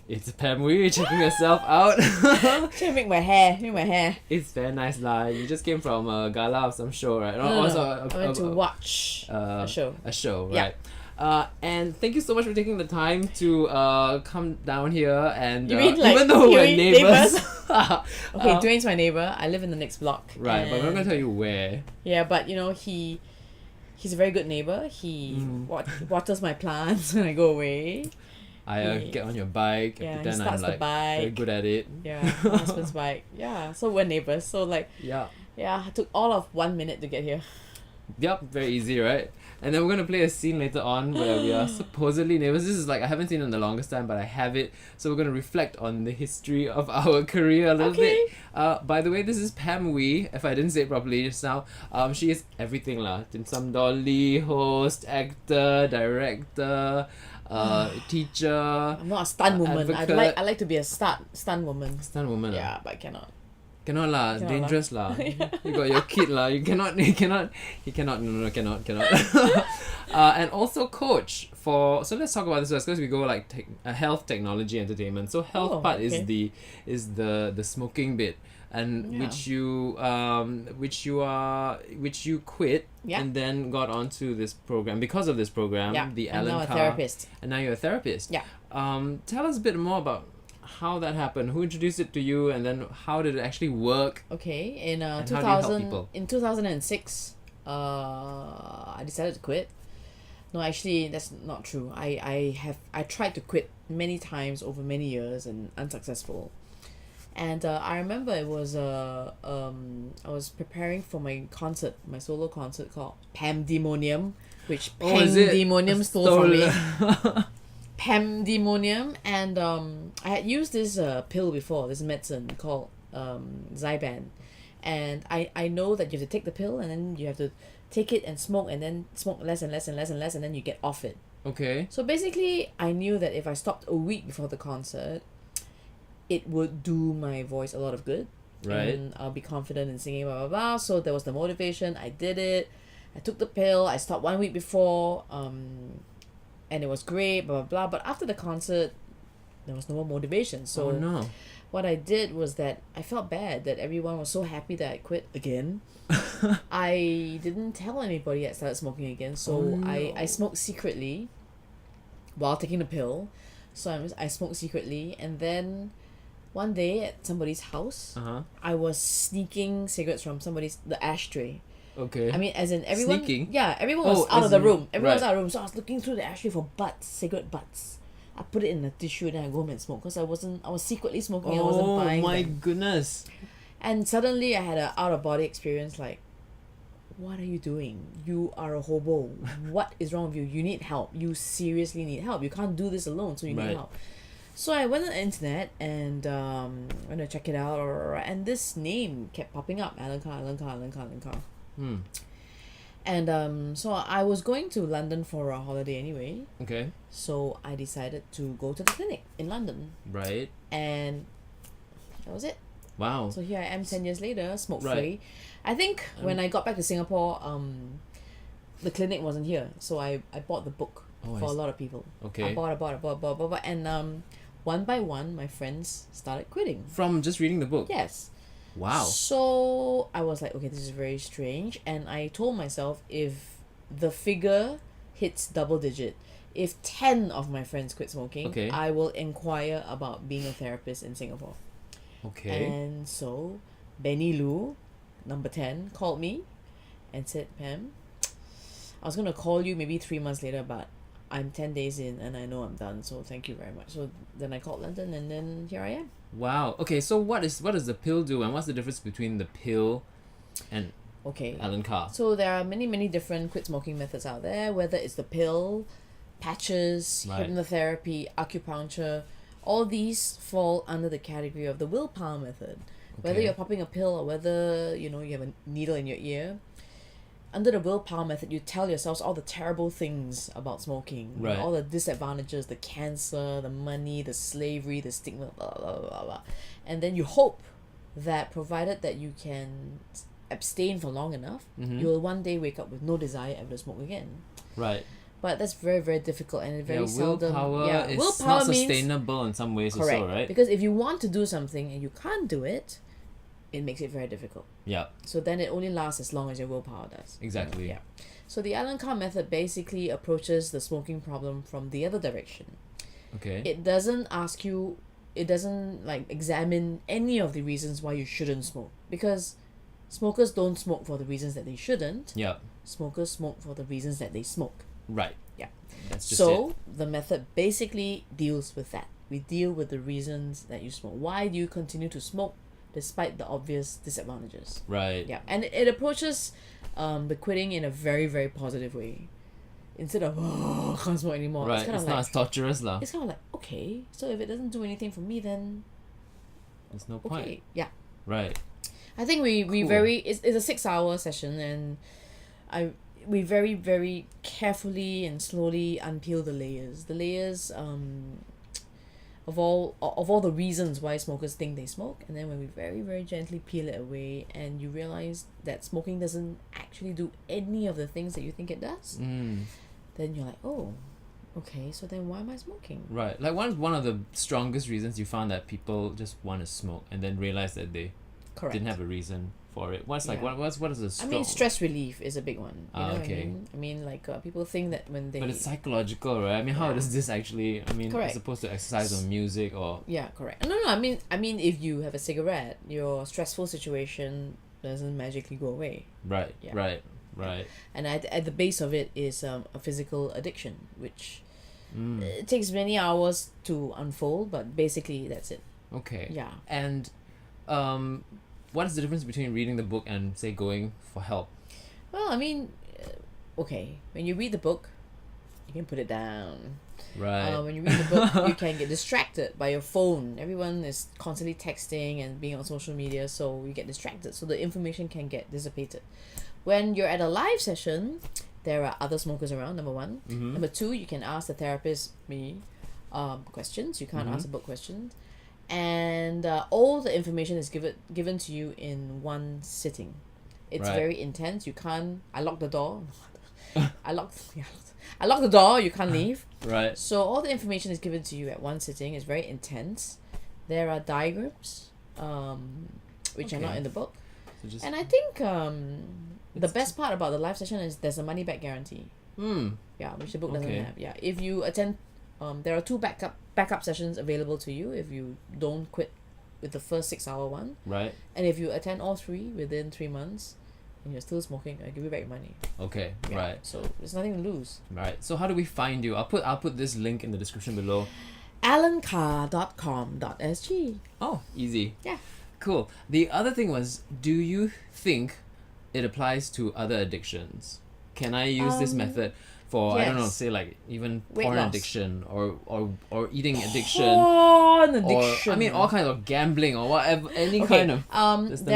It's Pam Oei checking herself out. Trying to make my hair. It's very nice lah. You just came from a gala of some show, right? No. I went to watch a show. A show, Yeah. right? And thank you so much for taking the time to come down here and You mean like even though we're you mean neighbors. Okay, Dwayne's my neighbour. I live in the next block. Right, but we're not and- gonna tell you where. Yeah, but you know he's a very good neighbour. He waters my plants when I go away. I He- get on your bike Yeah, and he pretend I'm starts the like very bike. good at it. Yeah, my husband's bike. Yeah, so we're neighbours. So like, Yeah. yeah, it took all of 1 minute to get here. Yep, very easy, right? And then we're gonna play a scene later on where we are supposedly neighbors. This is like I haven't seen it in the longest time, but I have it. So we're gonna reflect on the history of our career a little bit. By the way, this is Pam Oei. If I didn't say it properly just now, she is everything lah. Dim Sum Dolly, host, actor, director, teacher, I'm not a stunt woman. advocate. I like to be a stunt woman. stunt woman. Yeah, but I cannot. Cannot lah, Cannot dangerous lah. You got your kid lah. You cannot. And also coach for. So let's talk about this first because we go like health, technology, entertainment. So health part okay. is the smoking bit, and Yeah. which you quit Yeah. and then got onto this program because of this program, Yeah, the I'm Allen now a Carr, therapist. and now you're a therapist. Yeah. Tell us a bit more about how that happened, who introduced it to you, and then how did it actually work? Okay, in And how do you help people? in 2006, I decided to quit. No, actually, that's not true. I tried to quit many times over many years and unsuccessful. And I remember it was I was preparing for my concert, my solo concert called Pandemonium, which Oh, is it? Pandemonium stole from me. Pandemonium, and I had used this pill before, this medicine called Zyban, and I know that you have to take the pill and then you have to take it and then smoke less and less and less and less, and then you get off it. Okay. So basically, I knew that if I stopped a week before the concert, it would do my voice a lot of good. Right. And I'll be confident in singing, blah, blah, blah. So there was the motivation. I did it. I took the pill. I stopped 1 week before. And it was great, blah, blah, blah. But after the concert, there was no more motivation. So Oh no. what I did was that I felt bad that everyone was so happy that I quit again. I didn't tell anybody I started smoking again. So Oh, no. I smoked secretly while taking the pill. So I smoked secretly. And then one day at somebody's house, Uh-huh. I was sneaking cigarettes from the ashtray. Okay. I mean, as in everyone. Sneaking? Yeah, everyone was Oh, out as of the in- room. Everyone was right. out of the room. So I was looking through the ashtray for butts, cigarette butts. I put it in a tissue, then I go home and smoke because I was secretly smoking. I wasn't Oh buying my them. goodness. And suddenly I had an out of body experience. Like, what are you doing? You are a hobo. What is wrong with you? You need help. You seriously need help. You can't do this alone. So you Right. need help. So I went on the internet and went to check it out. And this name kept popping up: Allen Carr, Allen Carr, Allen Carr, Allen Carr. Hmm. And so I was going to London for a holiday anyway. Okay. So I decided to go to the clinic in London. Right. And that was it. Wow. So here I am 10 years later, smoke free. Right. I think when I got back to Singapore, the clinic wasn't here. So I bought the book Oh, I for a see. lot of people. Okay. I bought. And one by one, my friends started quitting. From just reading the book. Yes. Wow. So I was like, okay, this is very strange. And I told myself, if the figure hits double digit, if 10 of my friends quit smoking, Okay. I will inquire about being a therapist in Singapore. Okay. And so Benny Lou, number 10, called me and said, Pam, I was going to call you maybe 3 months later, but I'm 10 days in and I know I'm done, so thank you very much. So then I called London and then here I am. Wow. Okay, so what does the pill do, and what's the difference between the pill and Okay. Allen Carr? So there are many, many different quit smoking methods out there, whether it's the pill, patches, Right. hypnotherapy, acupuncture. All these fall under the category of the willpower method. Whether Okay. you're popping a pill or whether, you have a needle in your ear, under the willpower method, you tell yourselves all the terrible things about smoking. Right. All the disadvantages, the cancer, the money, the slavery, the stigma, blah, blah, blah, blah. And then you hope that provided that you can abstain for long enough, Mhm. you'll one day wake up with no desire ever to smoke again. Right. But that's very, very difficult and very seldom. Willpower is willpower not means sustainable in some ways correct, also, right? because if you want to do something and you can't do it, it makes it very difficult. Yeah. So then it only lasts as long as your willpower does. Exactly. Yeah. So the Allen Carr method basically approaches the smoking problem from the other direction. Okay. It doesn't like examine any of the reasons why you shouldn't smoke, because smokers don't smoke for the reasons that they shouldn't. Yeah. Smokers smoke for the reasons that they smoke. Right. Yeah. That's just So it. the method basically deals with that. We deal with the reasons that you smoke. Why do you continue to smoke despite the obvious disadvantages? Right. Yeah. And it approaches the quitting in a very, very positive way. Instead of, oh, I can't smoke anymore. Right. It's kind It's of not like, as torturous lah. it's kind of like, okay, so if it doesn't do anything for me, then There's no point. okay. Yeah. Right. I think we Cool. it's a 6 hour session, and we very, very carefully and slowly unpeel the layers of all the reasons why smokers think they smoke, and then when we very, very gently peel it away and you realize that smoking doesn't actually do any of the things that you think it does, then you're like, oh, okay, so then why am I smoking? Right. Like one of the strongest reasons you found that people just want to smoke and then realize that they Correct. didn't have a reason for it. What's like Yeah. what is the strong? I mean, stress relief is a big one. You know what okay. I mean, like people think that when they But it's psychological, right? I mean, how Yeah. does this actually? I mean, Correct. as opposed to exercise or music or yeah, correct. No. I mean, if you have a cigarette, your stressful situation doesn't magically go away. right, Yeah. right. And at the base of it is a physical addiction, which Mm. it takes many hours to unfold, but basically that's it. Okay. Yeah. And, what is the difference between reading the book and say going for help? Well, I mean, okay, when you read the book, you can put it down. Right. When you read the book, you can get distracted by your phone. Everyone is constantly texting and being on social media, so you get distracted. So the information can get dissipated. When you're at a live session, there are other smokers around, number one. Mhm. Number two, you can ask the therapist, me, questions. You can't Mhm. ask the book questions. And all the information is given to you in one sitting. It's Right. very intense. You can't... I locked the door. I locked the door. You can't leave. Right. So all the information is given to you at one sitting. It's very intense. There are diagrams, which are not Okay. in the book. So just. And I think the It's best part about the live session is there's a money back guarantee. Yeah, which the book doesn't Okay. have. Yeah, if you attend, there are two backup sessions available to you if you don't quit with the first 6 hour one, Right. and if you attend all three within 3 months, and you're still smoking, I give you back your money. Okay. Yeah, Right. So there's nothing to lose. Right. So how do we find you? I'll put this link in the description below. allencarr.com.sg. Oh, easy. Yeah. Cool. The other thing was, do you think it applies to other addictions? Can I use this method for I don't know, yes. say like even Weight porn loss. addiction or eating addiction Porn or addiction. I mean all kinds of gambling or whatever any kind of Just the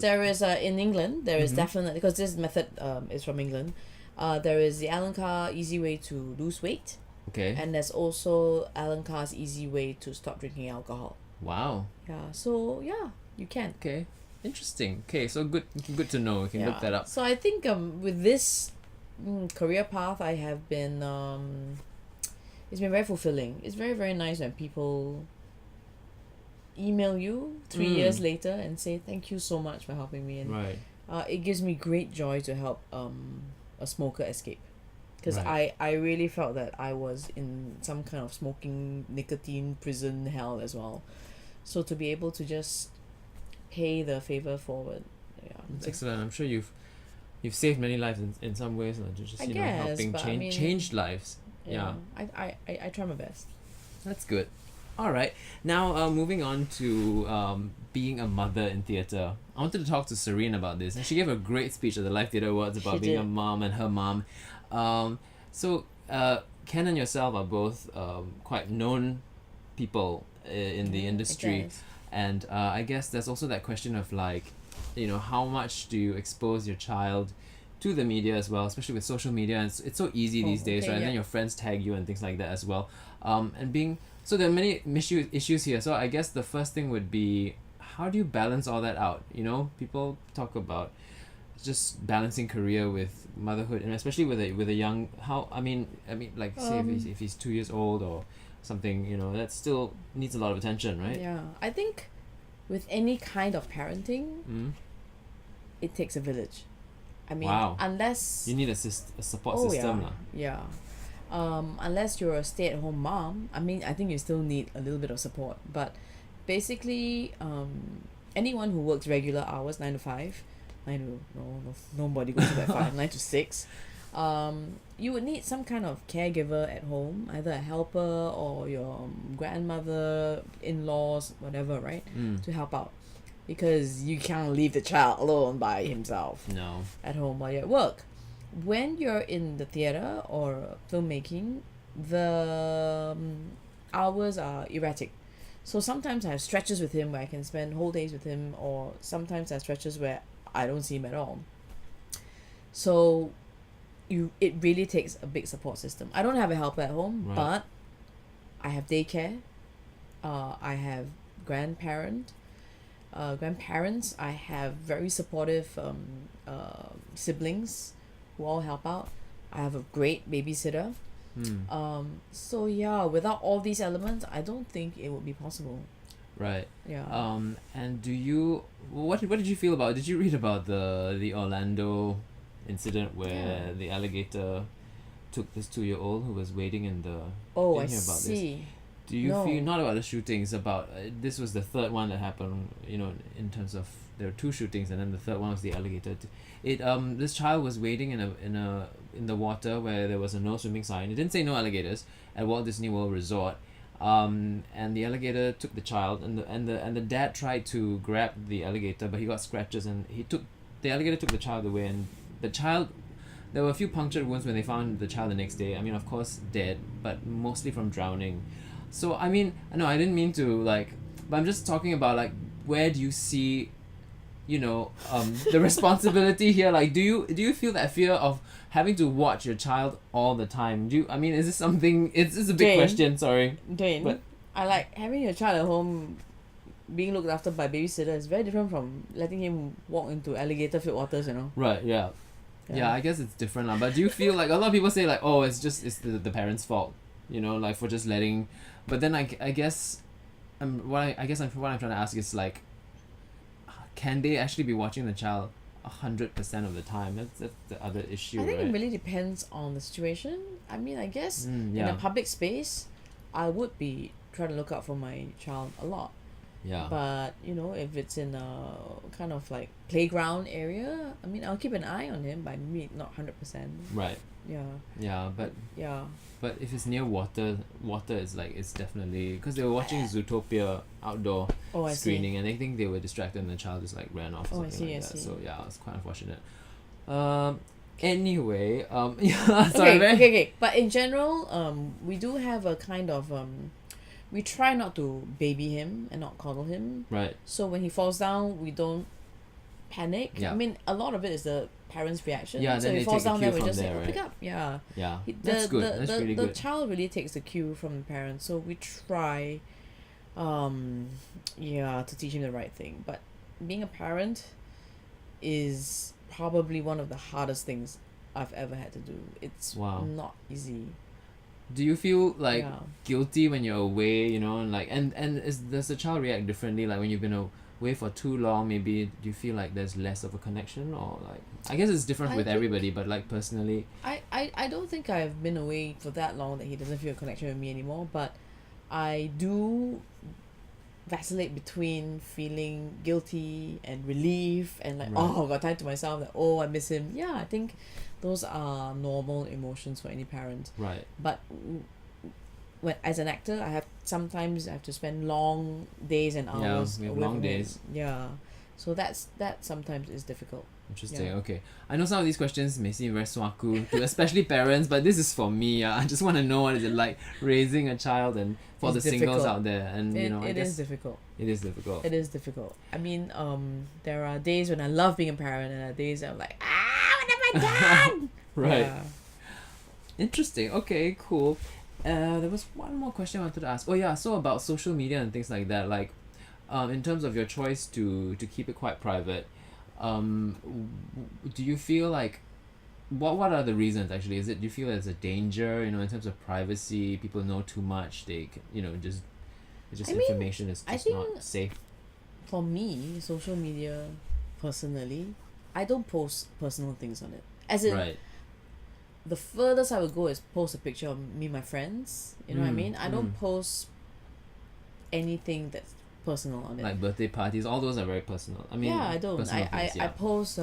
there is in England there is Mhm. definitely, because this method is from England, there is the Allen Carr easy way to lose weight, okay. and there's also Allen Carr's easy way to stop drinking alcohol. Wow. Yeah, so yeah, you can. Okay. Interesting. Okay, so good to know. We can look that up. So I think with this career path I have been it's been very fulfilling. It's very, very nice when people email you 3 years later and say thank you so much for helping me, and Right. it gives me great joy to help a smoker escape, because Right. I really felt that I was in some kind of smoking nicotine prison hell as well, so to be able to just pay the favor forward, yeah, It's excellent. I'm sure you've saved many lives in some ways, and just I you know guess, helping but I change mean, changed lives. Yeah. I try my best. That's good. All right. Now, moving on to being a mother in theatre. I wanted to talk to Serene about this, and she gave a great speech at the Live Theatre Awards about She being a did. mom and her mom. So Ken and yourself are both quite known people in the I industry, guess. and I guess there's also that question of like, you know, how much do you expose your child to the media as well, especially with social media, and it's so easy these days, okay, right? And yeah. then your friends tag you and things like that as well. And being so there are many issues here. So I guess the first thing would be, how do you balance all that out? You know, people talk about just balancing career with motherhood, and especially with a young, how like say if he's 2 years old or something, you know, that still needs a lot of attention, right? Yeah, I think with any kind of parenting, it takes a village. I mean, Wow. unless You need a support system lah. yeah. Unless you're a stay-at-home mom, I mean, I think you still need a little bit of support. But basically, anyone who works regular hours, 9 to 5, nobody goes to bed 5, 9 to 6. You would need some kind of caregiver at home, either a helper or your grandmother, in-laws, whatever, right? To help out. Because you can't leave the child alone by himself No. at home while you're at work. When you're in the theatre or filmmaking, the hours are erratic. So sometimes I have stretches with him where I can spend whole days with him, or sometimes I have stretches where I don't see him at all. So it really takes a big support system. I don't have a helper at home, Right. but I have daycare. I have grandparents. I have very supportive siblings who all help out. I have a great babysitter. So yeah, without all these elements, I don't think it would be possible. Right. Yeah. And do you what did you feel about? Did you read about the Orlando incident where the alligator took this 2-year-old who was waiting in the? Oh, I didn't hear about this. see. Do you No. feel, not about the shootings, about this was the third one that happened, you know, in terms of there were 2 shootings and then the third one was the alligator. This child was waiting in the water where there was a no swimming sign. It didn't say no alligators at Walt Disney World Resort. And the alligator took the child, and the dad tried to grab the alligator, but he got scratches, and the alligator took the child away, and the child, there were a few punctured wounds when they found the child the next day. I mean, of course, dead, but mostly from drowning. So I mean, no, I didn't mean to but I'm just talking about where do you see, you know, the responsibility here? Like, do you feel that fear of having to watch your child all the time? Is this something? It's a big Dwayne. question. Sorry. Dwayne, But- I like having your child at home being looked after by babysitter is very different from letting him walk into alligator-filled waters, you know. Right. Yeah. Yeah. I guess it's different lah. But do you feel like a lot of people say oh, it's the parents' fault, you know, for just letting. But then I guess, what I'm trying to ask is can they actually be watching the child 100% of the time? That's the other issue, I think right? it really depends on the situation. I mean, I guess in yeah. a public space, I would be trying to look out for my child a lot. Yeah. But, you know, if it's in a kind of playground area, I mean, I'll keep an eye on him, but maybe not 100%. Right. Yeah. Yeah, but Yeah. but if it's near water is it's definitely, because they were watching Zootopia outdoor Oh, I screening, and I think they were distracted and the child just ran off or Oh, I something see, like I that. see. So yeah, it's quite unfortunate. Anyway, yeah, sorry. Okay. But in general, we do have a kind of we try not to baby him and not coddle him. Right. So when he falls down, we don't panic. Yeah. I mean, a lot of it is the parents' reaction. Yeah, so then if he they falls take the down, cue then we from just there, say, pick right? up. Yeah. Yeah. That's good. The, That's really the good. child really takes the cue from the parents. So we try, to teach him the right thing. But being a parent is probably one of the hardest things I've ever had to do. It's Wow. not easy. Do you feel Yeah. guilty when you're away, you know, and does the child react differently? Like when you've been away for too long, maybe do you feel like there's less of a connection, or I guess it's different I with think- everybody, but personally. I don't think I've been away for that long that he doesn't feel a connection with me anymore, but I do vacillate between feeling guilty and relief and Right. oh, got time to myself, that I miss him. Yeah, I think those are normal emotions for any parent. Right. But when as an actor, sometimes I have to spend long days and hours we have away long from him. days. Yeah, so that sometimes is difficult. Interesting. Yeah. Okay, I know some of these questions may seem very swaku to especially parents, but this is for me. I just want to know what is it like raising a child, and for It's the singles difficult. out there, and It, you know, I it guess is difficult. it is difficult. It is difficult. I mean, there are days when I love being a parent, and there are days I'm like, what have I done? Right. Yeah. Interesting. Okay. Cool. There was one more question I wanted to ask. Oh yeah. So about social media and things like that, in terms of your choice to keep it quite private, do you feel like what are the reasons actually? Is it, do you feel there's a danger, in terms of privacy? People know too much. Just I mean, information is I just think not safe. for me, social media, personally, I don't post personal things on it. As in, Right. the furthest I would go is post a picture of me and my friends. You know what I Mm, mean? I don't post anything that's personal on it. Like birthday parties, all those are very personal. I mean, yeah, I don't. personal things, I post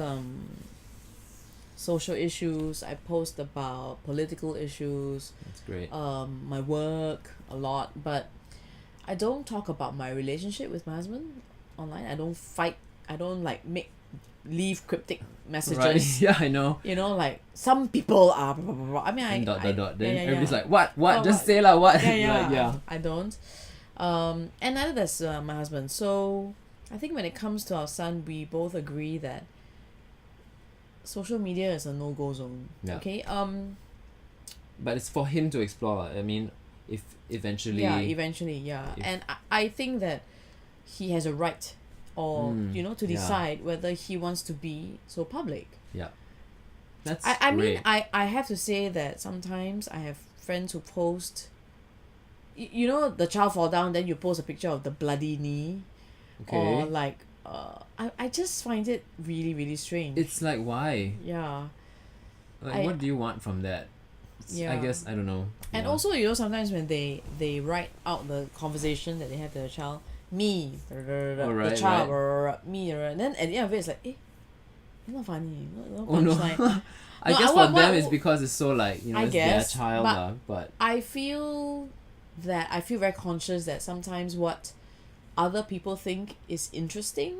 social issues. I post about political issues. That's great. My work a lot, but I don't talk about my relationship with my husband online. I don't fight. I don't leave cryptic messages. Right. Yeah, I know. Like some people are blah, blah, blah, blah. I mean, And dot. Then yeah, everybody's yeah. like, what? Oh, Just what? say lah, what? Yeah, yeah. Like, yeah. I don't. And neither does my husband. So I think when it comes to our son, we both agree that social media is a no-go zone. Yeah. Okay. But it's for him to explore. I mean, if eventually. Yeah. Eventually. Yeah. If- And I think that he has a right, or to yeah. decide whether he wants to be so public. Yeah. That's I mean, great. I have to say that sometimes I have friends who post. The child fall down, then you post a picture of the bloody knee, or Okay. I just find it really, really strange. It's like, why? Yeah. Like, what do you want from that? Yeah. I guess, I don't know. And Yeah. also, sometimes when they write out the conversation that they have with the child, me, the right, child, me, and then at the end of it, it's like, it's not funny. No Oh no. punchline. I No, guess what- for them what- it's because it's so like, I it's guess, their child but- lah, but I feel very conscious that sometimes what other people think is interesting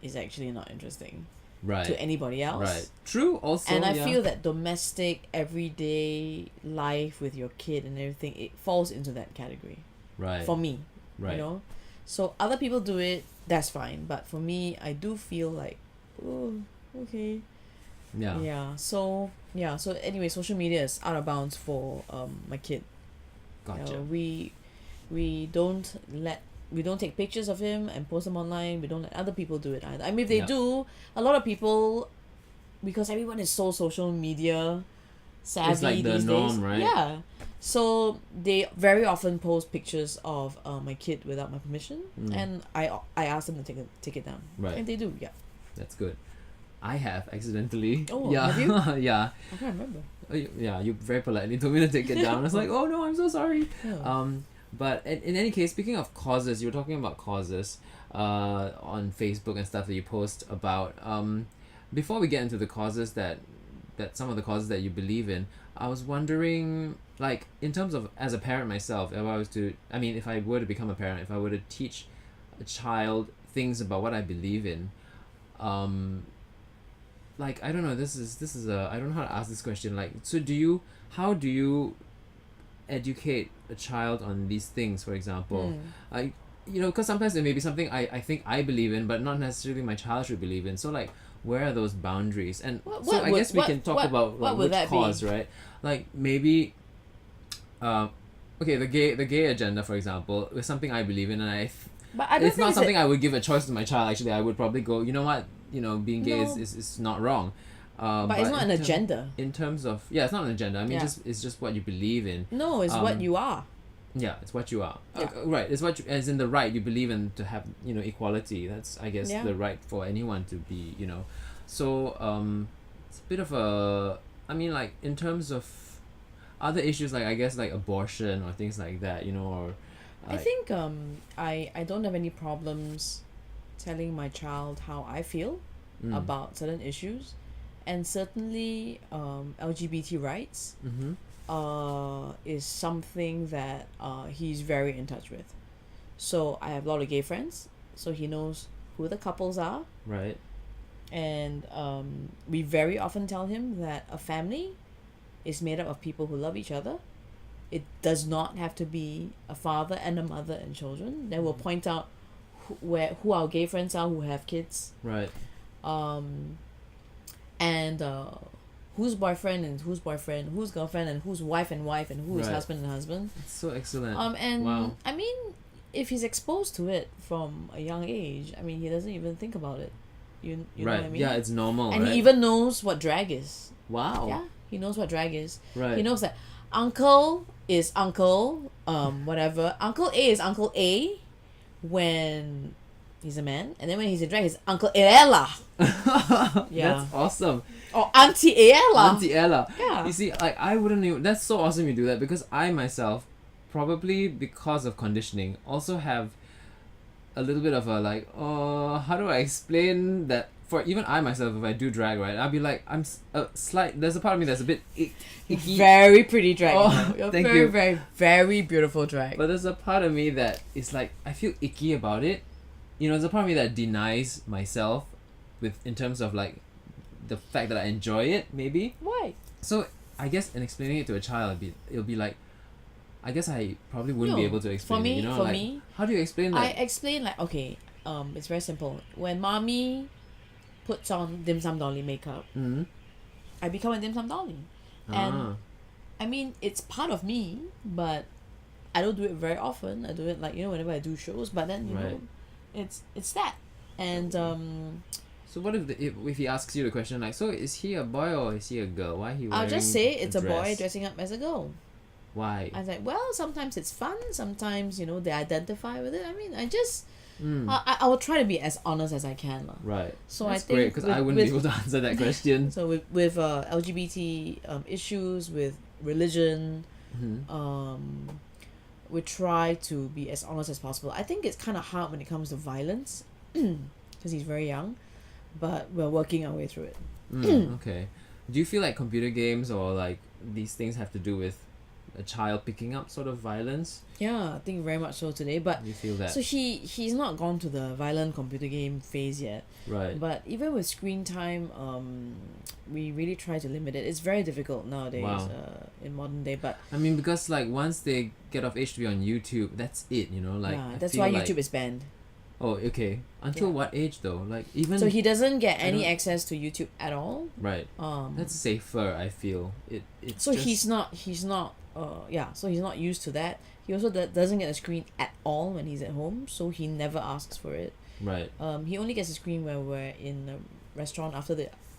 is actually not interesting right. to anybody else. Right. True also. And I yeah. feel that domestic, everyday life with your kid and everything, it falls into that category. right. For me, right. So other people do it, that's fine. But for me, I do feel like, oh, okay. Yeah. Yeah. So anyway, social media is out of bounds for my kid. Gotcha. We don't take pictures of him and post them online. We don't let other people do it either. I mean, if they Yeah. do, a lot of people, because everyone is so social media savvy It's like the these norm, days. right? Yeah. So they very often post pictures of my kid without my permission, and I ask them to take it down. Right. And they do. Yeah. That's good. I have accidentally. Oh, yeah. have you? Yeah. I can't remember. Yeah, you very politely told me to take it down. I was like, oh no, I'm so sorry. Yeah. But in any case, speaking of causes, you were talking about causes on Facebook and stuff that you post about. Before we get into the causes that some of the causes that you believe in, I was wondering, like, in terms of, as a parent myself, if I were to become a parent, if I were to teach a child things about what I believe in, like, I don't know, this is I don't know how to ask this question. Like, so how do you educate a child on these things, for example? Because sometimes there may be something I think I believe in, but not necessarily my child should believe in. So, like, where are those boundaries? And I guess we can talk about like, which cause, right? Like, maybe, okay, the gay agenda, for example, is something I believe in, and But I don't it's think not something I would give a choice to my child. Actually, I would probably go, you know what, being gay No. is not wrong. But it's not an agenda. In terms of, it's not an agenda. I mean, Yeah. it's just what you believe in. No, it's what you are. Yeah, it's what you are. Yeah. Right. It's what as in the right you believe in to have, equality. That's, I guess, Yeah. the right for anyone to be, So it's a bit of a, I mean, like, in terms of other issues, like, I guess, like abortion or things like that, or I think I don't have any problems telling my child how I feel about certain issues, and certainly LGBT rights Mm-hmm. is something that he's very in touch with. So I have a lot of gay friends, so he knows who the couples are, Right. and we very often tell him that a family is made up of people who love each other. It does not have to be a father and a mother and children. Then we'll point out who our gay friends are who have kids, Right. and whose boyfriend and whose boyfriend, whose girlfriend and whose wife and who is Right. husband and husband. It's so excellent. And Wow. I mean, if he's exposed to it from a young age, I mean, he doesn't even think about it. You know right. what I mean? Yeah, it's normal, And right? he even knows what drag is. Wow. Yeah, he knows what drag is. Right. He knows that uncle is uncle, whatever. Uncle A is Uncle A when he's a man, and then when he's a drag, he's Uncle Ella. Yeah. That's awesome. Or Auntie Ella. Auntie Ella. Yeah. You see, like, I wouldn't even... That's so awesome you do that, because I myself, probably because of conditioning, also have a little bit of a, like, how do I explain that? For even I myself, if I do drag, right, I'll be like, there's a part of me that's a bit icky. Very pretty drag. Oh, You're thank very, you. very, very beautiful drag. But there's a part of me that is like, I feel icky about it. You know, there's a part of me that denies myself in terms of, like, the fact that I enjoy it, maybe. Why? So, I guess in explaining it to a child, it'll be like, I guess I probably wouldn't be No. able to explain it, you know? For like, me, how do you explain that? I explain like, okay, it's very simple. When mommy puts on dim sum dolly makeup, Mm-hmm. I become a dim sum dolly. And I mean, it's part of me, but I don't do it very often. I do it like, you know, whenever I do shows, but then, you know, it's that. And So what if he asks you the question like, so is he a boy or is he a girl? Why he wearing I'll just say it's a boy dress? dressing up as a girl. Why? I was like, well, sometimes it's fun, sometimes, you know, they identify with it. I mean, I just I will try to be as honest as I can. Right. So That's I think great, because I wouldn't be able to answer that question. So with LGBT issues, with religion, we try to be as honest as possible. I think it's kind of hard when it comes to violence, because he's very young, but we're working our way through it. Okay. Do you feel like computer games or like these things have to do with a child picking up sort of violence? Yeah, I think very much so today. But You feel that? so he's not gone to the violent computer game phase yet. Right. But even with screen time, we really try to limit it. It's very difficult nowadays, Wow. In modern day. But I mean, because like once they get of age to be on YouTube, that's it, you know? Like, yeah, I that's feel why like, YouTube is banned. Oh, okay. Until Yeah. what age though? Like even... So he doesn't get I any don't- access to YouTube at all. Right. That's safer, I feel. It's So just... he's not so he's not used to that. He also doesn't get a screen at all when he's at home, so he never asks for it. Right. He only gets a screen when we're in a restaurant after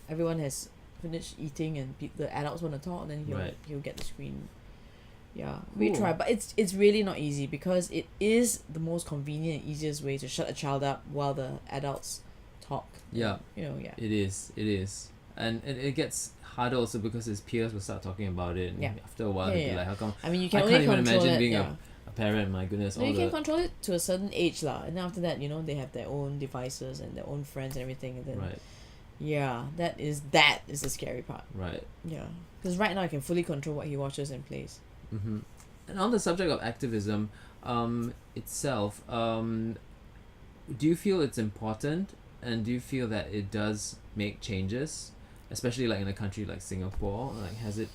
everyone has finished eating and the adults want to talk, then he'll get the screen. Yeah, we Cool. try, but it's really not easy, because it is the most convenient and easiest way to shut a child up while the adults talk. Yeah. You know, yeah. It is. And it gets harder also because his peers will start talking about it, and Yeah. after a while Yeah, they'll be yeah. like, how come... I mean, you I can can't only even control imagine it, being yeah. a parent, my goodness. No, you can control it to a certain age lah, and then after that, you know, they have their own devices and their own friends and everything, and then Right. yeah, that is the scary part. Right. Yeah, because right now I can fully control what he watches and plays. Mm-hmm. And on the subject of activism itself, do you feel it's important, and do you feel that it does make changes, especially like in a country like Singapore? Like, do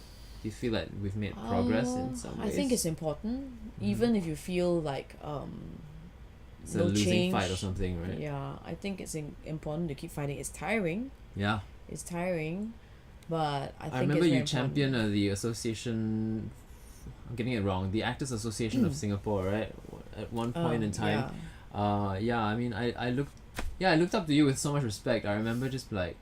you feel like we've made progress in some ways? I think it's important, even if you feel like it's no a losing change. fight or something, right? Yeah, I think it's important to keep fighting. It's tiring. Yeah. It's tiring, but I think I remember it's very you championed the association... I'm getting it wrong. The Actors Association of Singapore, right? At one point in time. Yeah. I mean, I looked up to you with so much respect. I remember just like,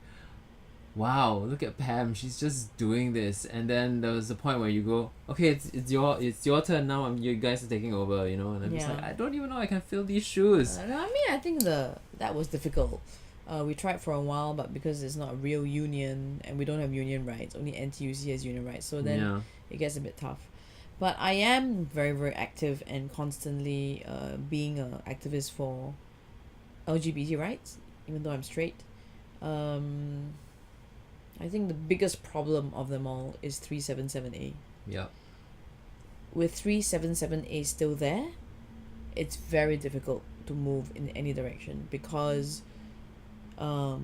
wow, look at Pam. She's just doing this. And then there was a point where you go, okay, it's your turn now. You guys are taking over, you know. And I'm just like, I don't even know I can fill these shoes. No, I mean, I think that was difficult. We tried for a while, but because it's not a real union and we don't have union rights, only NTUC has union rights, so then it gets a bit tough. But I am very, very active and constantly being an activist for LGBT rights, even though I'm straight. I think the biggest problem of them all is 377A. Yeah. With 377A still there, it's very difficult to move in any direction, because the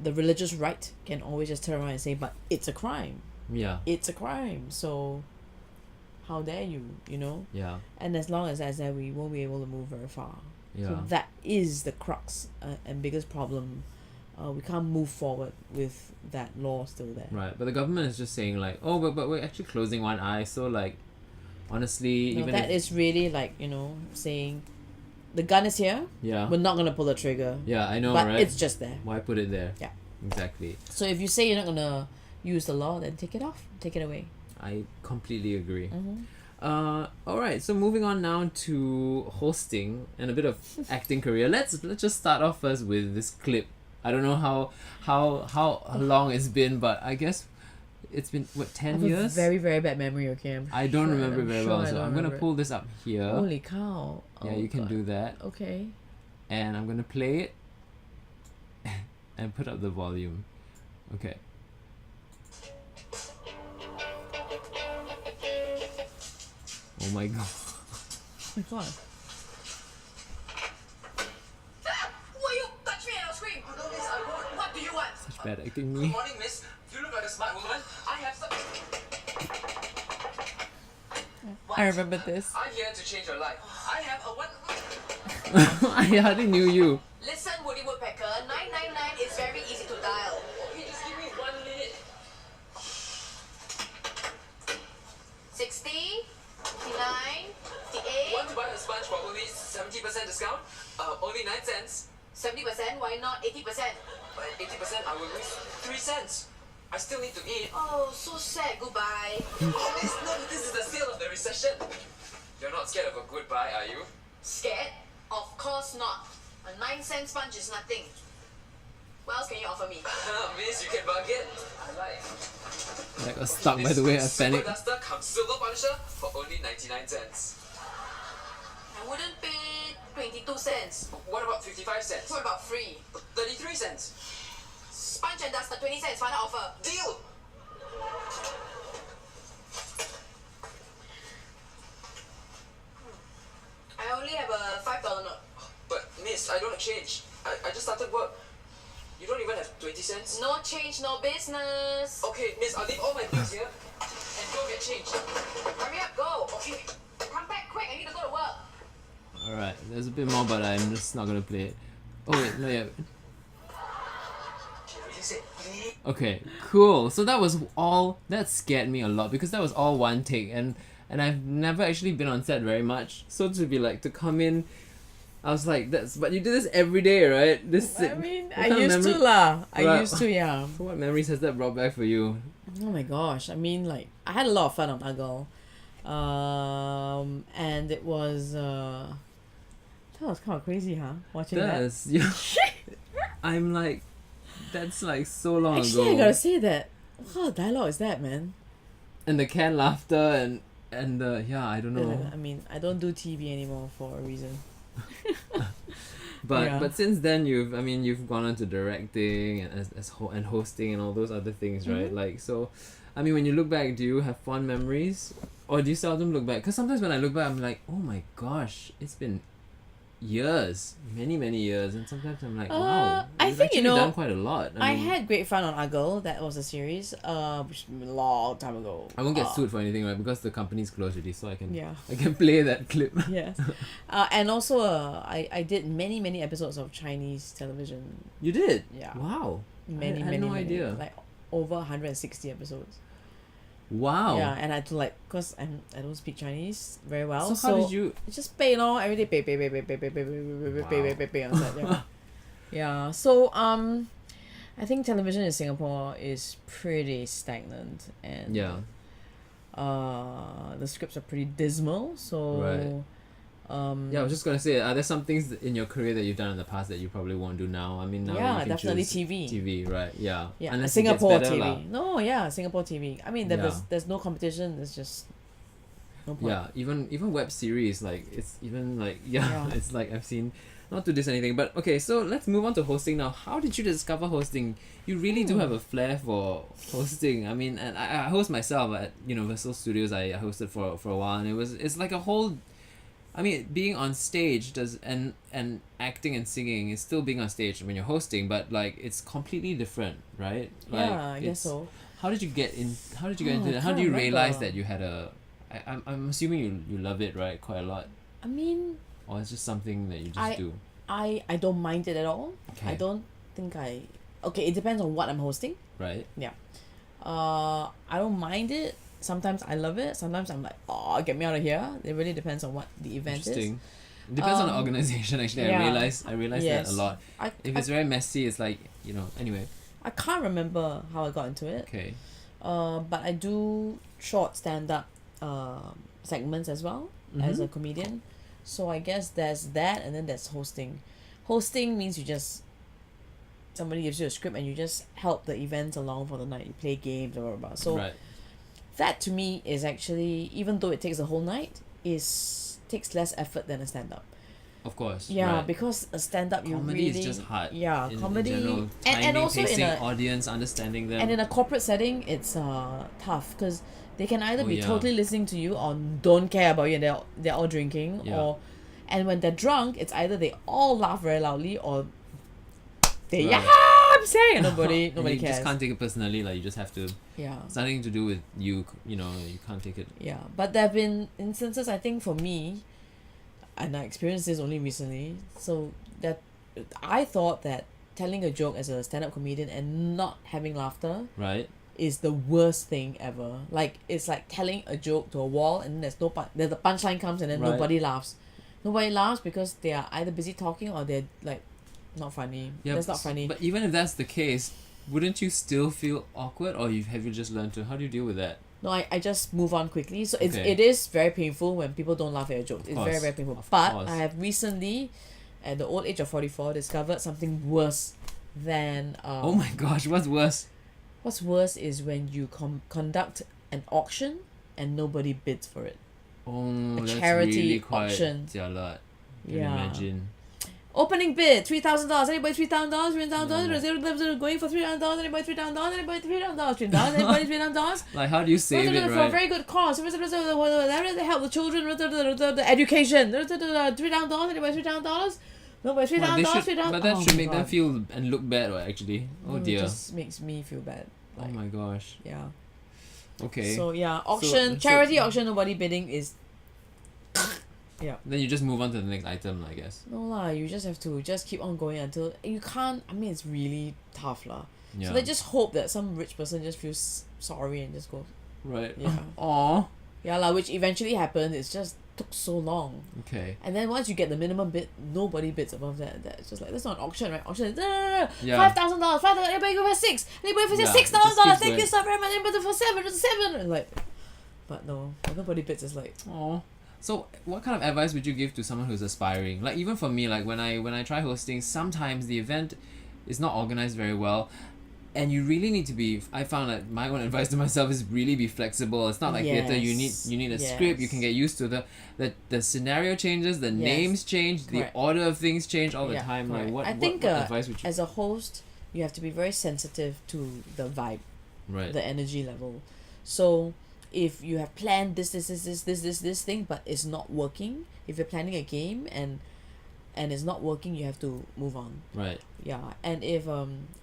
religious right can always just turn around and say, but it's a crime. Yeah. It's a crime, so how dare you, you know? Yeah. And as long as that, we won't be able to move very far. Yeah. So that is the crux and biggest problem. We can't move forward with that law still there. Right, but the government is just saying like, oh, but we're actually closing one eye. So like, honestly, No, even that is really like, you know, saying the gun is here. Yeah. We're not gonna pull the trigger. Yeah, I know, But right? it's just there. Why put it there? Yeah. Exactly. So if you say you're not gonna use the law, then take it off. Take it away. I completely agree. Mm-hmm. All right. So moving on now to hosting and a bit of acting career. Let's just start off first with this clip. I don't know how long it's been, but I guess it's been what, 10 years? Very, very bad memory, okay? I don't remember very well, so I'm gonna remember. pull this up here. Holy cow! Yeah, Oh, you can God. do that, Okay. and I'm gonna play it and put up the volume. Okay. Oh my god. Oh my God. Will you touch me and I'll scream? No, miss, I won't. What do you want? Such bad acting, Good me. morning, miss. You look like a smart woman. I have some... What? I remember this. I'm here to change your life. I have a one... I hardly knew you. Listen, Woody Woodpecker, 999 is very easy to dial. Okay, just give me 1 minute. 60, 59, 58. Want to buy a sponge for only 70% discount? Only 9 cents. 70%? Why not 80%? But 80% I will lose 3 cents. I still need to eat. Oh, so sad. Goodbye. Oh, miss, no, this is the sale of the recession. You're not scared of a goodbye, are you? Scared? Of course not. A 9-cent sponge is nothing. What else can you offer me? Miss, you can bargain. I like. Like, I was stuck by the way, I Super panicked. duster cum silver punisher for only 99 cents. I wouldn't pay 22 cents. What about 55 cents? What about free? 33 cents. Sponge and duster, 20 cents, final offer. Deal! I only have a $5 note. But miss, I don't have change. I just started work. You don't even have 20 cents? No change, no business. Okay, miss, I'll leave all my things here and go get change. Hurry up, go. Okay. Come back quick, I need to go to work. Alright, there's a bit more, but I'm just not gonna play it. Oh wait, no, yeah. Okay, cool. So that was all. That scared me a lot because that was all one take, and I've never actually been on set very much. So to be like to come in, I was like, that's. But you do this every day, right? This. I mean, what I kind of used to memory- lah. I Right. used to, yeah. So what memories has that brought back for you? Oh my gosh. I mean, like, I had a lot of fun on Uggle. And it was, that was kind of crazy, huh? Watching that. That's yeah. I'm like, that's like so long Actually, ago. I gotta say that, what kind of dialogue is that, man? And the canned laughter and the yeah, I don't know. I mean, I don't do TV anymore for a reason. But Yeah. but since then you've gone on to directing and and hosting and all those other things, right? Mm-hmm. Like so, I mean, when you look back, do you have fond memories, or do you seldom look back? Because sometimes when I look back, I'm like, oh my gosh, it's been years, many years, and sometimes I'm like, wow, I you've think, you actually know, done quite a lot. I mean, had great fun on Uggle. That was a series, which was a long time ago. I won't get sued for anything, right? Because the company's closed already, so I can Yeah. I can play that clip. Yes. And also, I did many episodes of Chinese television. You did? Yeah. Wow. Many, I had no many, idea. like over 160 episodes. Wow. Yeah, and I had to like, cause I don't speak Chinese very well. So how did you? It's just pay, you know, every day pay on set. Yeah. Yeah. So I think television in Singapore is pretty stagnant, and Yeah. the scripts are pretty dismal. So Right. Yeah, I was just gonna say, are there some things in your career that you've done in the past that you probably won't do now? I mean, now Yeah, you can definitely choose TV. TV, right? Yeah. yeah, Unless it gets Singapore better TV. lah. No, yeah, Singapore TV. I mean, Yeah. there's no competition. There's just no point. Yeah, even web series, like it's even like Yeah. it's like I've seen. Not to diss anything, but okay, so let's move on to hosting now. How did you discover hosting? You really do have a flair for hosting. I mean, and I host myself at Universal Studios. I hosted for a while, and it's like a whole. I mean, being on stage and acting and singing is still being on stage when you're hosting, but like it's completely different, right? Like, Yeah, I guess so. How did you get in? How did you get Oh, into I that? How can't do you realize remember. that you had a? I'm assuming you love it, right? Quite a lot, I mean, or it's just something that you just do. I don't mind it at all. Okay. I don't think okay, it depends on what I'm hosting. Right. I don't mind it. Sometimes I love it. Sometimes I'm like, oh, get me out of here. It really depends on what the event is. Interesting. It depends on the organization. Actually, yeah. I realize that a lot. If it's very messy, it's like, anyway. I can't remember how I got into it. Okay. But I do short stand-up segments as well as a comedian. So I guess there's that, and then there's hosting. Hosting means somebody gives you a script and you just help the events along for the night. You play games or whatever. So Right. that to me is actually, even though it takes a whole night, takes less effort than a stand-up. Of course. Yeah, right. because a stand-up you Comedy really... is just hard. Yeah, in comedy... general. and Timing, also pacing, in a... audience, understanding them. And in a corporate setting, it's tough because they can either be yeah. totally listening to you or don't care about you and they're all drinking. Yeah. And when they're drunk, it's either they all laugh very loudly or they Right. I'm saying nobody And you cares. just can't take it personally. Like, you just have to. Yeah. It's nothing to do with you. You can't take it. Yeah, but there have been instances, I think, for me, and I experienced this only recently, so that I thought that telling a joke as a stand-up comedian and not having laughter Right. is the worst thing ever. Like, it's like telling a joke to a wall and there's then the punchline comes and then Right. nobody laughs. Nobody laughs because they are either busy talking or they're like not funny. Yeah. That's not funny. But even if that's the case, wouldn't you still feel awkward, or have you just learned to? How do you deal with that? No, I just move on quickly. So Okay. it is very painful when people don't laugh at your jokes. It's very, course. very painful. Of But course. I have recently, at the old age of 44, discovered something worse than... Oh my gosh, what's worse? What's worse is when you conduct an auction and nobody bids for it. Oh, that's charity really quite auction. jialat. Can Yeah. imagine. Opening bid, $3,000. Anybody $3,000? $3,000? Going for $3,000? Anybody $3,000? Anybody $3,000? $3,000? Anybody $3,000? Like, how do you save it, For a right? very good cause. Help the children. The education. $3,000. Anybody $3,000? Nobody Well, $3,000. should, but that should make them feel and look bad, right, actually. Oh It dear. just makes me feel bad. Oh my gosh. Yeah. Okay. So yeah, auction, so- charity auction, nobody bidding is... Then you just move on to the next item, I guess. No lah, you just have to just keep on going until... You can't... I mean, it's really tough lah. Yeah. So they just hope that some rich person just feels sorry and just goes... Right. Yeah. Aw. Yeah lah, which eventually happened. It's just took so long. Okay. And then once you get the minimum bid, nobody bids above that. That's just like, that's not an auction, right? Auction is Yeah. $5,000, $5,000, anybody go for $6,000, anybody for Yeah, $6,000, it just keeps thank you going. so very much, anybody for $7,000, and like, but no, nobody bids. Is like, Aw. So what kind of advice would you give to someone who's aspiring? Like, even for me, like when I try hosting, sometimes the event is not organized very well. And you really need to be... I found that my own advice to myself is really be flexible. It's not like theatre. You need a script. You can get used to the scenario changes, the names change, Correct. the order of things change all the time. correct. Like I think what advice would you... as a host, you have to be very sensitive to the vibe, Right. the energy level. So if you have planned this thing, but it's not working, if you're planning a game and it's not working, you have to move on. Right. Yeah, and if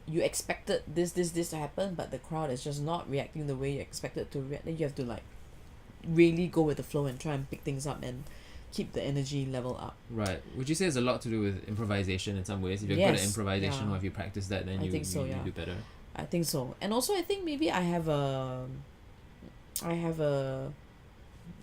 you expected this to happen, but the crowd is just not reacting the way you expected to react, then you have to like really go with the flow and try and pick things up and keep the energy level up. Right. Would you say it's a lot to do with improvisation in some ways? If you're good at Yes, improvisation, yeah. or if you practice that, then I you think so, you yeah. do better. I think so. And also I think maybe I have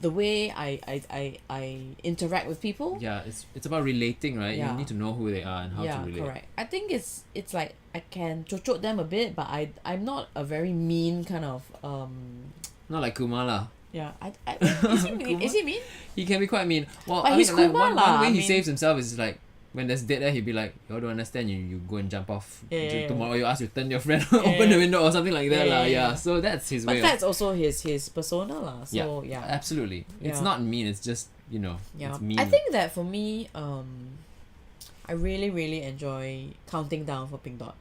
the way I interact with people. Yeah, it's about relating, right? Yeah. You need to know who they are and how Yeah, to relate. correct. I think it's like I can chochot them a bit, but I'm not a very mean kind of Not like Kumar lah. yeah. Is he mean? He can be quite mean. Well, But I he's mean, like, Kumar one lah, way I he mean- saves himself is like when there's dead air, he'd be like, "You don't understand. You go and jump off. Yeah. Tomorrow you ask your turn your friend open the window or something like that lah. Yeah. Yeah. So that's his But way. that's also his persona lah. So yeah. Absolutely. It's Yeah. not mean. It's just Yeah. It's mean. I think that for me, I really, really enjoy counting down for Pink Dot.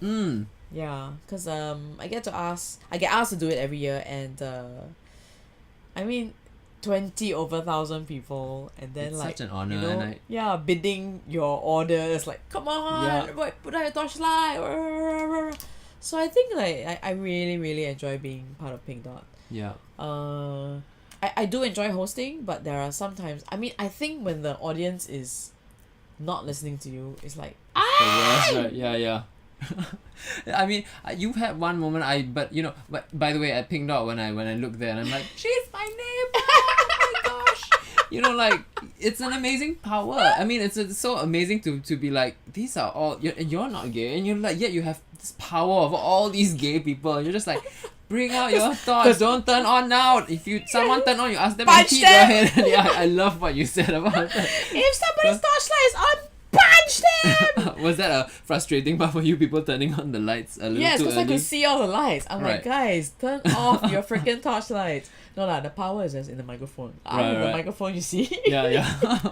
Yeah, because I get asked to do it every year, and I mean 20 over 1,000 people, and then It's like such an honor, you know, and bidding your orders, like come on, Yeah. boy, put out your torchlight. So I think like I really, really enjoy being part of Pink Dot. yeah. I do enjoy hosting, but there are sometimes, I mean, I think when the audience is not listening to you, it's like, The worst, right? Yeah. I mean, you've had one moment. But by the way, at Pink Dot, when I look there and I'm like, she's my neighbor. Oh my gosh, You know, like, it's an amazing power. I mean, it's so amazing to be like, these are all, you're not gay, and you're like, yet you have this power of all these gay people, and you're just like, bring out your thoughts, don't turn on now. If someone turn on, you ask them and Punch keep them. your head. Yeah, I love what you said about that. If somebody's torchlight is on, punch them! Was that a frustrating part for you, people turning on the lights a little Yes, too because I early? could see all the lights. I'm Right. like, guys, turn off your freaking torchlights. No lah, the power is just in the microphone. Right, The right. microphone, you see. Yeah.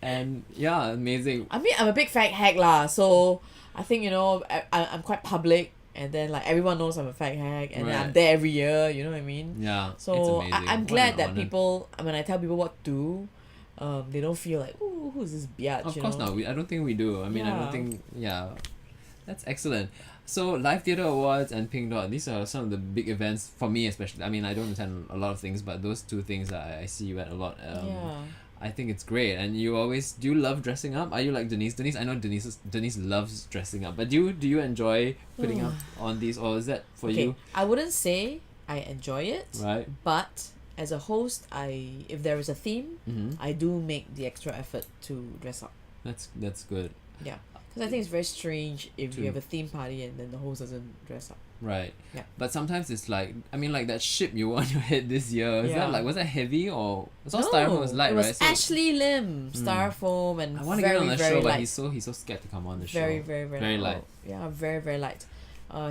And yeah, amazing. I mean, I'm a big fag hag lah, so I think, you know, I'm quite public, and then like everyone knows I'm a fag hag, and then I'm Right. there every year, you know what I mean? Yeah, So it's amazing. I'm What glad an that honor. people, when I tell people what to do, they don't feel like, ooh, who's this biatch, Of you course know? not. I don't think we do. I mean, I don't Yeah. think. Yeah, that's excellent. So, Live Theatre Awards and Pink Dot, these are some of the big events for me, especially. I mean, I don't attend a lot of things, but those two things I see you at a lot. Yeah. I think it's great, and you always do you love dressing up? Are you like Denise? I know Denise loves dressing up, but do you enjoy putting up on these, or is that for Okay, you? I wouldn't say I enjoy it, Right. but as a host, if there is a theme, Mm-hmm. I do make the extra effort to dress up. That's good. Yeah, because I think it's very strange if True. you have a theme party and then the host doesn't dress up. Right. Yeah. But sometimes it's like, I mean, like that ship you wore on your head this year. Is Yeah. that like, was that heavy, or it's all styrofoam? It was light, it was right? So Ashley Lim, styrofoam, and I want to get very, him on the very show, but light. he's so scared to come on the show. Very, very, very, Very light. light. Yeah, very, very light.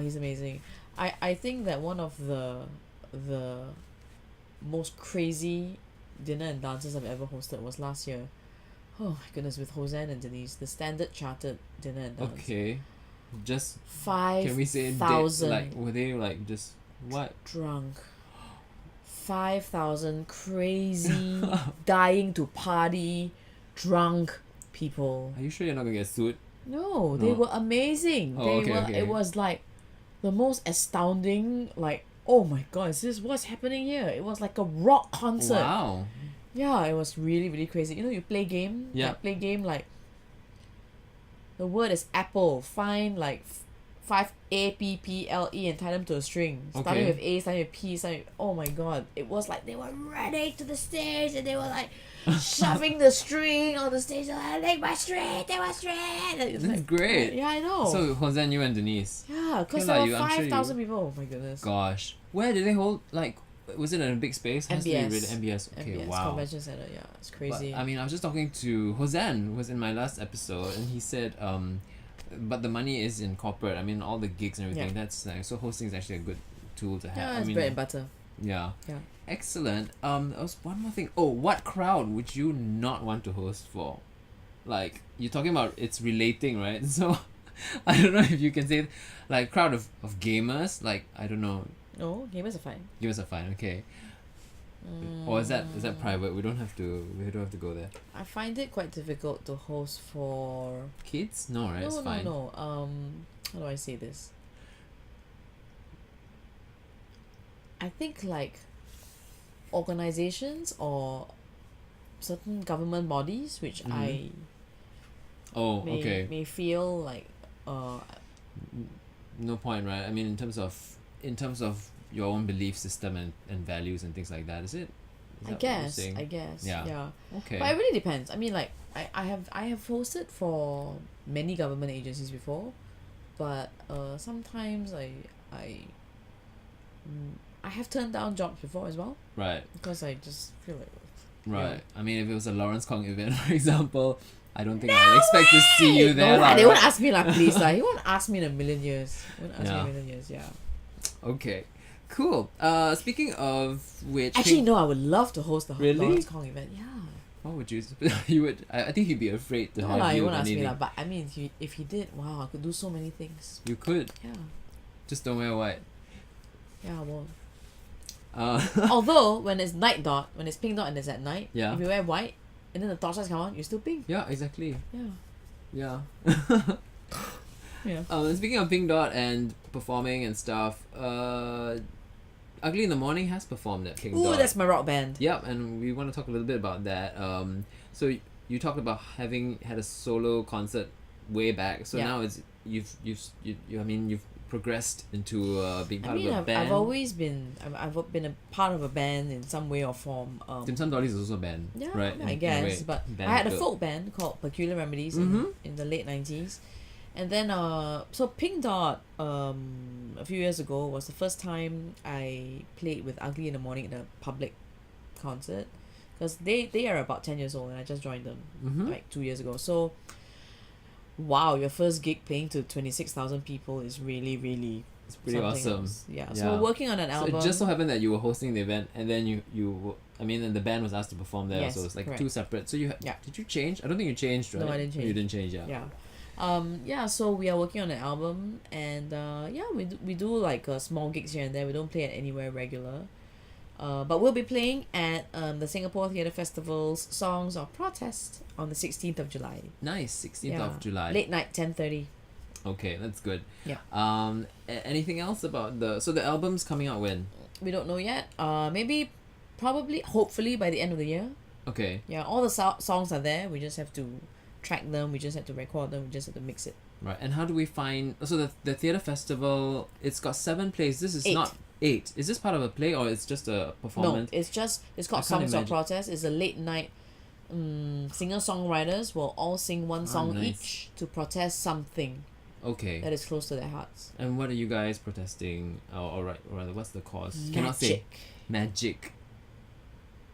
He's amazing. I think that one of the most crazy dinner and dances I've ever hosted was last year. Oh my goodness, with Hosanna and Denise, the Standard Chartered dinner and dance. Okay. Just can we say 5,000 like, were they like just what? drunk. 5,000 crazy, dying to party, drunk people. Are you sure you're not gonna get sued? No, they No. were amazing. Oh, They okay, were. okay. It was like the most astounding. Like, oh my god, is this what's happening here? It was like a rock concert. Wow. Yeah, it was really, really crazy. You know, you play game. Yeah. Like, play game like. The word is apple. Find like 5 APPLE and tie them to a string. Starting Okay. with A, starting with P, starting with, oh my god. It was like they were running to the stage and they were like shoving the string on the stage. Like, take my string, take my string. And it's That's like, great. yeah, I know. So Hosanna, you and Denise. Yeah, because Okay there lah, were I'm sure 5,000 people. Oh my goodness. Gosh. Where did they hold, like, was it in a big space? Has to be MBS. really MBS. Okay, MBS wow. Convention Center, yeah, it's But, crazy. I mean, I was just talking to Hosanna, who was in my last episode, and he said, but the money is in corporate. I mean, all the gigs and everything. Yeah. That's so hosting is actually a good tool to have. yeah, I it's mean, bread and butter. yeah. Yeah. Excellent. There was one more thing. Oh, what crowd would you not want to host for? Like, you're talking about it's relating, right? So, I don't know if you can say, like, crowd of gamers. Like, I don't know. No, gamers are fine. Gamers are fine. Okay. Or is that private? We don't have to go there. I find it quite difficult to host for. Kids? No, right? It's No, fine. no. How do I say this? I think like organizations or certain government bodies, which I Oh, may okay. may feel like No point, right? I mean, in terms of your own belief system and values and things like that, is it? Is I that what you're guess saying? yeah. Okay. But it really depends. I mean, like I have hosted for many government agencies before, but sometimes I have turned down jobs before as well Right. because I just feel like Right. I mean, if it was a Lawrence Kong event, for example, I don't think I would expect to see you there. No, lah, lah, they right? won't ask me like please lah. He won't ask me in a million years. He won't ask me in Yeah. a million years. Yeah. Okay. Cool. Speaking of which, Actually, no. I would love to host the Really? Lawrence Kong event. Yeah. what would you? You would. I think he'd be afraid to No, have lah, he you. won't on ask me anything. lah. But I mean, if he did, wow, I could do so many things. You could. Yeah. Just don't wear white. Yeah, I won't. Uh, Although when it's night dot, when it's pink dot and it's at night, Yeah. if you wear white and then the torchlights come on, you're still pink. yeah. Exactly. Yeah. Yeah. Yeah. Speaking of Pink Dot and performing and stuff, Ugly in the Morning has performed at Pink Ooh, Dot. that's my rock band. Yep, and we want to talk a little bit about that. So you talked about having had a solo concert way back. So Yeah. now it's you've progressed into being part I mean, of a band? I've always been I've been a part of a band in some way or form. Dim Sum Dollies is also a band, Yeah, right? I In a guess. way, But band I had a built. folk band called Peculiar Remedies Mhm. in the late 90s. And then so Pink Dot a few years ago was the first time I played with Ugly in the Morning in a public concert, because they are about 10 years old and I just joined them Mhm. like 2 years ago. So wow, your first gig playing to 26,000 people is really It's pretty something awesome. else. Yeah. Yeah. So working on an So album. it just so happened that you were hosting the event, and then and the band was asked to perform there. Yes, So it's like correct. two separate. So Yeah. did you change? I don't think you changed, right? No, I didn't change. You didn't change, yeah. Yeah. So we are working on an album, and we do like small gigs here and there. We don't play at anywhere regular. But we'll be playing at the Singapore Theatre Festival's Songs of Protest on the 16th of July. Nice, 16th of July. Late night, 10:30. Okay, that's good. Yeah. Anything else about the album's coming out when? We don't know yet. Maybe, probably, hopefully by the end of the year. Okay. Yeah, all the songs are there. We just have to track them. We just have to record them. We just have to mix it. Right. And how do we find? So the theatre festival, it's got 7 plays. This is 8. not 8. Is this part of a play or it's just a performance? No, it's called I can't Songs of imagine. Protest. It's a late night. Singer-songwriters will all sing one song nice. each to protest something Okay. that is close to their hearts. And what are you guys protesting? Or rather, what's the cause? Cannot say. Magic.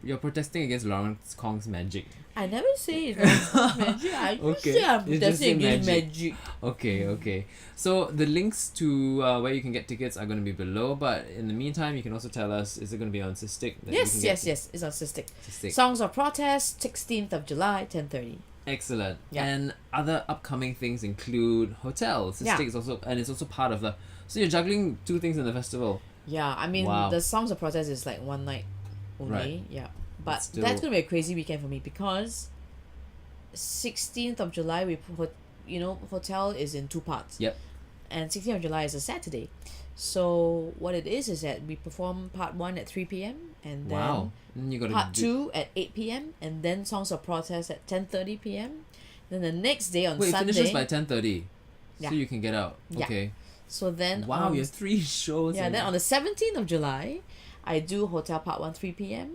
You're protesting against Lawrence Kong's magic. I never say it's magic. I just Okay. say I'm You just protesting say against magic. Okay. So the links to where you can get tickets are going to be below. But in the meantime, you can also tell us, is it going to be on Cystic? that you Yes, can yes, get yes. It's on Cystic. Cystic. Songs of Protest, 16th of July, 10:30. Excellent. Yeah. And other upcoming things include Hotel. Cystic Yeah. is also, and it's also part of the. So you're juggling 2 things in the festival. Yeah, I mean, Wow. the Songs of Protest is like one night only. Right. Yeah. But Still- that's going to be a crazy weekend for me because 16th of July, Hotel is in 2 parts. Yep. And 16th of July is a Saturday. So what it is that we perform part 1 at 3 p.m. and then Wow. And you got part 2 at 8 p.m. and then Songs of Protest at 10:30 p.m. Then the next day on Wait, it Sunday. finishes by 10:30. Yeah. So you can get out. Yeah. Okay. So then Wow, you have 3 shows. yeah, in- then on the 17th of July, I do Hotel Part 1 3 p.m.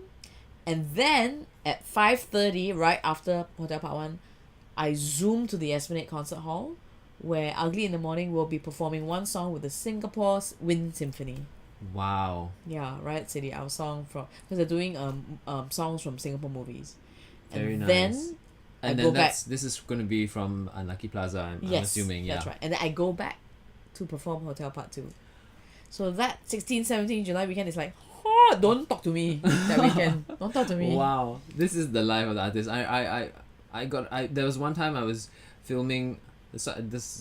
And then at 5:30, right after Hotel Part 1, I zoom to the Esplanade Concert Hall, where Ugly in the Morning will be performing one song with the Singapore Wind Symphony. Wow. Yeah, Riot City, our song from, because they're doing songs from Singapore movies. Very and nice. Then And I then go back. this is going to be from Unlucky Plaza, I'm yes, assuming. Yeah. that's right. And then I go back to perform Hotel Part 2. So that 16, 17 July weekend is like, oh, don't talk to me that weekend. Don't talk to me. Wow, this is the life of the artist. There was one time I was filming. This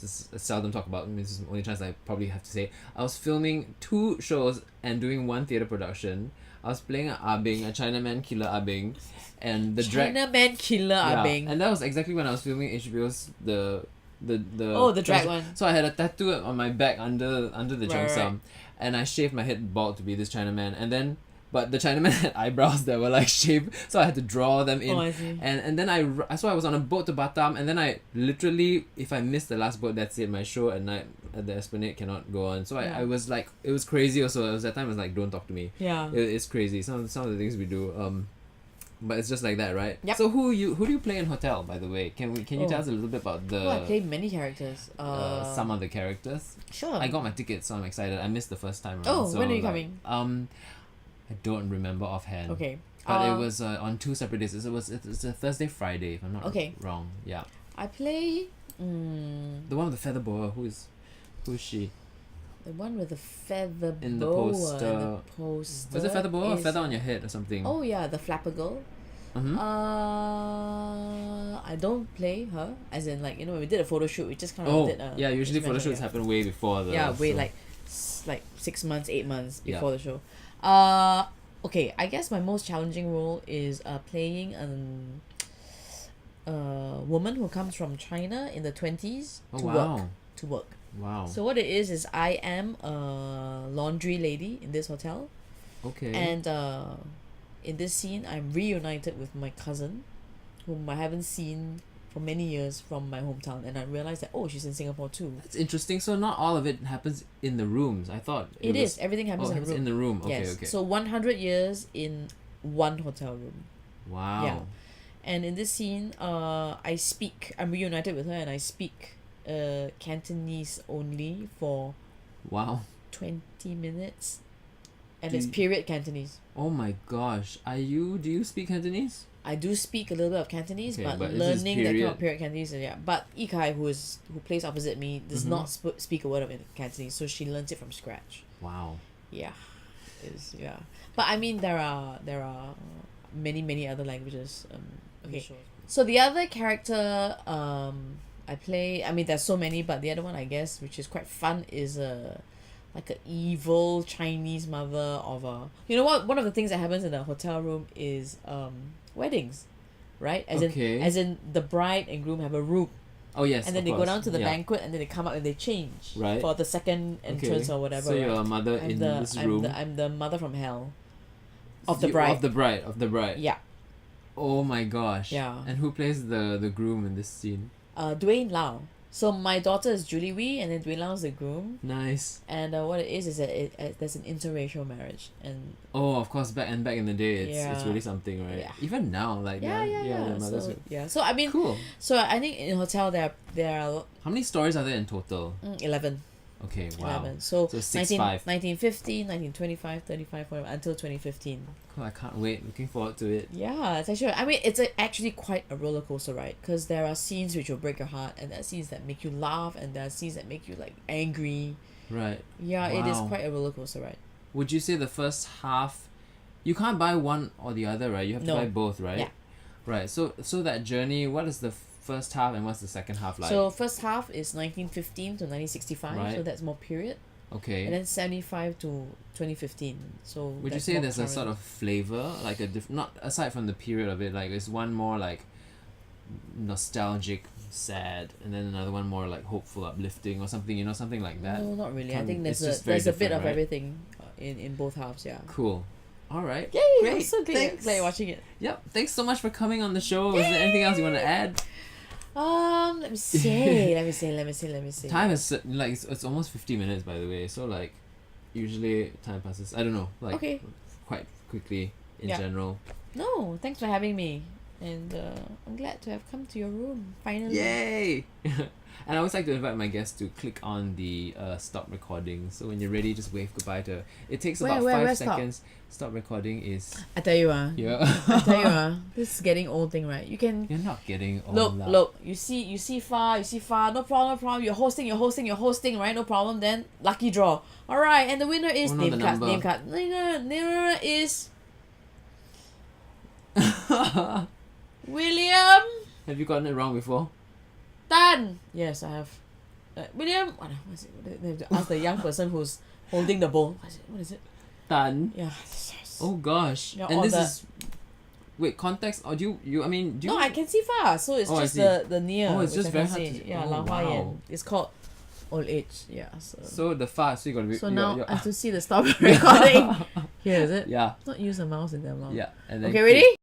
is seldom talk about. This is the only chance I probably have to say. I was filming 2 shows and doing 1 theatre production. I was playing a Chinaman killer Abing, and the drag. Chinaman Killer Yeah, Abing. and that was exactly when I was filming HBO's the Oh, the drag one. So I had a tattoo on my back under the Right, cheongsam, and I shaved my head bald to be this Chinaman, and then. But the Chinaman had eyebrows that were like shaved, so I had to draw them in. Oh, I see. And then I was on a boat to Batam, and then I literally, if I missed the last boat, that's it. My show at night at the Esplanade cannot go on. So I was like, it was crazy also. It was that time I was like, don't talk to me. Yeah. It's crazy. Some of the things we do. But it's just like that, right? Yep. So who do you play in Hotel, by the way? Can you Oh. tell us a little bit about the I played many characters. some of the characters? Sure. I got my tickets, so I'm excited. I missed the first time around. Oh, so when are you like, coming? I don't remember offhand. Okay. But it was on 2 separate days. It's a Thursday, Friday, if I'm not Okay. wrong. Yeah. I play The one with the feather boa. Who's she? the one with the feather In the boa poster. in the poster. Was it feather boa or is- feather on your head or something? Oh yeah, the flapper girl. Mm-hmm. I don't play her, as in like when we did a photo shoot, we just kind of did a. yeah. Usually just photo mentioned, shoots yeah. happen way before the. Yeah, way show. like 6 months, 8 months Yeah. before the show. Okay, I guess my most challenging role is playing a woman who comes from China in the 20s Oh, to wow. work. Wow. So what it is I am a laundry lady in this hotel, Okay. and in this scene I'm reunited with my cousin, whom I haven't seen for many years from my hometown, and I realized that she's in Singapore too. That's interesting. So not all of it happens in the rooms. I thought It is. Everything happens in the room. in the room. Okay, yes. okay. So 100 years in one hotel room. Wow. Yeah. And in this scene, I'm reunited with her, and I speak Cantonese only for Wow. 20 minutes. And Do it's you- period Cantonese. Oh my gosh. Do you speak Cantonese? I do speak a little bit of Cantonese, Okay, but but this is learning that kind period. of period Cantonese, yeah. But Ikai, who plays opposite me, does Mhm. not speak a word of Cantonese, so she learns it from scratch. Wow. Yeah, yeah. But I mean, there are many other languages. Okay, so the other character I play, I mean, there's so many, but the other one I guess, which is quite fun, is like an evil Chinese mother of a. You know what? One of the things that happens in a hotel room is weddings, right? As in the bride and groom have a room, Oh yes. and then of they go course. down to the Yeah. banquet, and then they come up and they change Right. for the second entrance or whatever. So right? you're a mother in this room. I'm the mother from hell. Of the bride. Of the bride. Yeah. Oh my gosh. Yeah. And who plays the groom in this scene? Dwayne Lau. So my daughter is Julie Wee, and then Dwayne Lau is the groom. Nice. And what it is that there's an interracial marriage, and Oh, of course. Back in the day, it's Yeah. really something, right? Yeah. Even now, like yeah. the mothers. So I mean, Cool. so I think in hotel there are How many stories are there in total? 11. Okay, wow. 11. So, So 6-5. 1950, 1925, 35, whatever, until 2015. Cool, I can't wait. Looking forward to it. Yeah, it's actually. I mean, it's actually quite a roller coaster ride, because there are scenes which will break your heart, and there are scenes that make you laugh, and there are scenes that make you like angry. Right. Yeah, it is Wow. quite a roller coaster ride. Would you say the first half, you can't buy one or the other, right? You have to No. buy both, right? Yeah. Right. So that journey, what is the first half and what's the second half like? So first half is 1915 to 1965, so Right. that's more period, okay. and then 75 to 2015. So Would you that's say more there's a current. sort of flavor, like not aside from the period of it, like is one more like nostalgic, sad, and then another one more like hopeful, uplifting, or something, something like that? No, not really. I Can't- think it's there's just very a bit different, of right? everything in both halves. Yeah. Cool. All right. Yay! I'm Great. so glad Thanks. you're watching it. Yep. Thanks so much for coming on the show. Is there anything else you want to add? Let me see. let me see. Time is like it's almost 50 minutes, by the way. So like, usually time passes. I don't know, like Okay. quite quickly in Yeah. general. No, thanks for having me, and I'm glad to have come to your room finally. Yay! And I always like to invite my guests to click on the stop recording. So when you're ready, just wave goodbye to. It takes about Where 5 stop? seconds. Stop recording is I tell you yeah. I tell you this is getting old thing, right? You can You're not getting all look, that. look. You see far. No problem. You're hosting, right? No problem. Then lucky draw. All right, and the winner is Oh, no, name the card. number. Name card. Winner is William Have you gotten it wrong before? Tan. Yes, I have. William. What is it? They have to ask the young person who's holding the bowl. What is it? Tan. Yeah. Oh gosh. Yeah, and or this the- is. Wait, context? Or do you? I mean, do you? No, I can see far, so it's Oh, I just see. the near. Oh, it's which just I very can hard see. to- Yeah, oh, Lao Hua Yan. wow. It's called old age. Yeah. So the far, so you gotta be. So you now got- I have to see the stop recording. Here is it? Yeah. Not use the mouse in damn long. Yeah. And then Okay, click. ready?